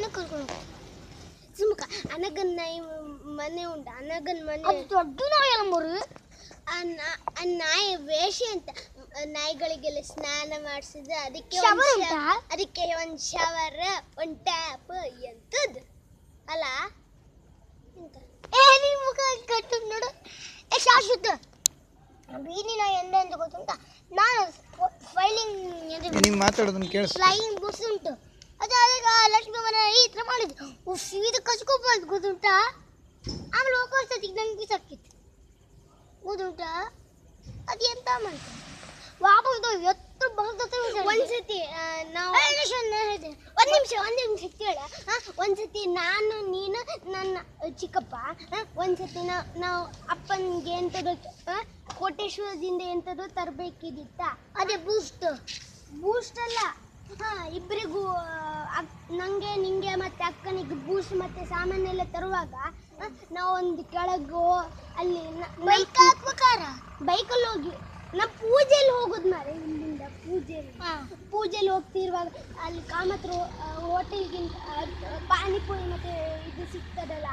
ಕರ್ಕೊಂಡು ಸುಮ್ಕ ಅನಗನ್ ನಾಯಿ ಮನೆ ಉಂಟು ಅನಗನ್ ಮನೆ ಅದು ದೊಡ್ಡ ನಾಯಿ ಅಲ್ಲ ಮರು ಆ ನಾಯಿ ವೇಷ ಅಂತ ನಾಯಿಗಳಿಗೆಲ್ಲ ಸ್ನಾನ ಮಾಡಿಸಿದ್ರೆ ಅದಕ್ಕೆ ಒಂದು ಶವರ್ ಒಂದು ಟ್ಯಾಪ್ ಎಂತದ್ದು ಅಲ್ಲ ನಿನ್ ಮುಖ ಕಟ್ಟು ನೋಡು ಶಾಶ್ವತ ಬೀದಿ ನಾಯಿ ಎಂತ ಗೊತ್ತುಂಟ ನಾನು ನೀವು ಮಾತಾಡೋದನ್ನ ಕೇಳಿಸ್ ಫ್ಲೈಯಿಂಗ್ ಬಸ್ ಉಂಟು ಅದು ಅದಕ್ಕೆ ಲಕ್ಷ್ಮಿ ಮನೆ ಈ ಥರ ಮಾಡಿದ್ದು ಸೀದಾ ಕಚ್ಕೊಬಾರ್ದು ಗೊತ್ತುಂಟಾ ಆಮೇಲೆ ಹೋಗೋಷ್ಟೊತ್ತಿಗೆ ನಂಗೆ ಸಾಕಿತ್ತು ಗೊತ್ತುಂಟಾ ಅದು ಎಂತ ಮಾಡ್ತಾರೆ ವಾಪಸ್ ಎತ್ತು ಬರ್ತದೆ ಒಂದ್ಸತಿ ನಾವು ಒಂದ್ ನಿಮಿಷ ಕೇಳ ಒಂದ್ಸತಿ ನಾನು ನೀನು ನನ್ನ ಚಿಕ್ಕಪ್ಪ ಒಂದ್ಸತಿ ನಾವು ಅಪ್ಪನಿಗೆ ಎಂಥದ್ದು ಕೋಟೇಶ್ವರದಿಂದ ಎಂಥದ್ದು ತರಬೇಕಿದ್ದಿತ್ತ ಅದೇ ಬೂಸ್ಟ್ ಅಲ್ಲ ಇಬ್ಬರಿಗೂ ನಂಗೆ ನಿಂಗೆ ಮತ್ತೆ ಅಕ್ಕನಿಗೆ ಬೂಸ್ಟ್ ಮತ್ತೆ ಸಾಮಾನೆಲ್ಲ ತರುವಾಗ ನಾವೊಂದು ಕೆಳಗು ಅಲ್ಲಿ ಬೈಕ್ ಹಾಕ್ಬೇಕಾರ ಬೈಕಲ್ಲಿ ಹೋಗಿ ನಾವು ಪೂಜೆಯಲ್ಲಿ ಹೋಗೋದು ಮಾರೆ ಇಲ್ಲಿಂದ ಪೂಜೆಯಲ್ಲಿ ಹೋಗ್ತಿರುವಾಗ ಅಲ್ಲಿ ಕಾಮತ್ರ ಹೋಟೆಲ್ಗಿಂತ ಪಾನಿಪುರಿ ಮತ್ತೆ ಇದು ಸಿಗ್ತದಲ್ಲ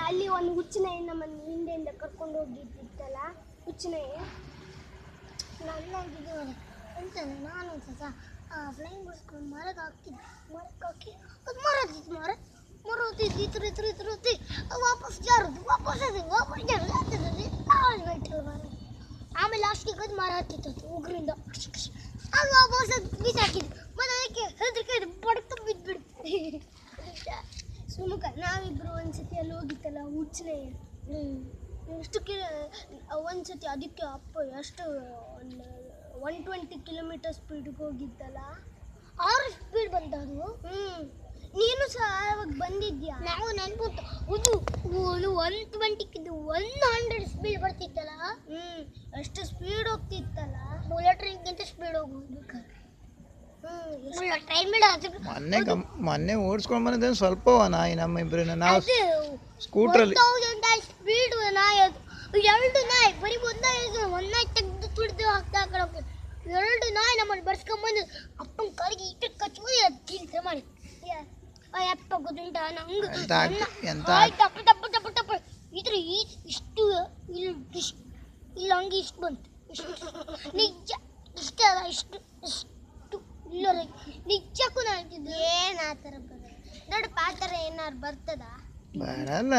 ಅಲ್ಲಿ ಒಂದು ಹುಚ್ಚನಾಯಿ ನಮ್ಮನ್ನು ಹಿಂದೆಯಿಂದ ಕರ್ಕೊಂಡು ಹೋಗಿದ್ದಿತ್ತಲ್ಲ ಹುಚ್ಚನಾಯಿ ನನ್ನಾಗಿದ್ದು ಅಂತ ನಾನು ಸಹ ಫ್ಲೈಯಿಂಗ್ ಬಸ್ಕೊಂಡು ಮರಕ್ಕೆ ಹಾಕಿ ಅದು ಮರ ಹೊತ್ತಿತ್ತು ವಾಪಸ್ ಜಾರದು ವಾಪಸ್ ಆಮೇಲೆ ಲಾಸ್ಟಿಗೆ ಅದು ಮರ ಹತ್ತಿತ್ತು ಉಗ್ರಿಂದ ಅದು ವಾಪಸ್ ಬೀಸಾಕಿದ್ದು ಮತ್ತೆ ಅದಕ್ಕೆ ಹೆದರಿಕೆ ಬಡ್ಕ ಬಿದ್ದುಬಿಡ್ತು ಸುಮುಖ ನಾವಿಬ್ರು ಒಂದ್ಸತಿ ಅಲ್ಲಿ ಹೋಗಿತ್ತಲ್ಲ ಹುಚ್ಚನಾಯಿ ಎಷ್ಟು ಒಂದ್ಸತಿ ಅದಕ್ಕೆ ಅಪ್ಪ ಎಷ್ಟು ಒಂದು 120 ಕಿಲೋಮೀಟರ್ ಸ್ಪೀಡ್ಗೆ ಹೋಗಿತ್ತಲ್ಲ ಆರು ಸ್ಪೀಡ್ ಬಂದದು ನೀನು ಸಹ ಆವಾಗ ಬಂದಿದ್ಯಾ ನಾವು ನೆನ್ಪುಂಟು ಅದು 120 100 ಸ್ಪೀಡ್ ಬರ್ತಿತ್ತಲ್ಲ ಎಷ್ಟು ಸ್ಪೀಡ್ ಹೋಗ್ತಿತ್ತಲ್ಲ ಬುಲೆಟ್ ಟ್ರೈನ್ಗಿಂತ ಸ್ಪೀಡ್ ಹೋಗ್ಬೇಕು ಟ್ರೈನ್ ಮೇಲೆ ಮೊನ್ನೆ ಓಡಿಸ್ಕೊಂಡು ಬಂದಿದ್ದೆ ಸ್ವಲ್ಪ ನಾಯಿ ನಮ್ಮ ಇಬ್ಬರನ್ನ ನಾವು ಸ್ಕೂಟ್ರಲ್ಲಿ ಸ್ಪೀಡ್ ನಾಯಿ ಅದು ಎರಡು ನಾಯಿ ಬರೀ ಒಂದಾಯಿ ತೆಗೆದು ತುಳಿದು ಹಾಕ್ತಾ ಕಡೆ ಎರಡು ನಾಯಿ ನಮ್ಮನ್ನು ಬರ್ಸ್ಕೊಂಬಂದು ಅಪ್ಪನ ಕಾಲಿಗೆ ಇಟ್ಟು ಕಚ್ಬೋದು ಅದು ಮಾಡಿ ಅಪ್ಪ ಗೊತ್ತುಂಟ ನಂಗೆ ಟಪ್ಪ ಟಪ್ಪ ಟಪ್ಪ ಟಪ್ಪ ಇದ್ರ ಇಷ್ಟು ಇಲ್ಲ ಹಂಗೆ ಇಷ್ಟು ಬಂತು ನಿಜ ಇಷ್ಟ ಅಲ್ಲ ಇಷ್ಟು ಇಲ್ಲ ನಿಜಕ್ಕೂ ನಾನು ಹೇಳ್ತಿದ್ದೆ ಏನು ಆ ಥರ ನೋಡಪ್ಪ ಆ ಥರ ಏನಾರು ಬರ್ತದ ಬರಲ್ಲ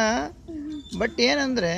ಬಟ್ ಏನಂದ್ರೆ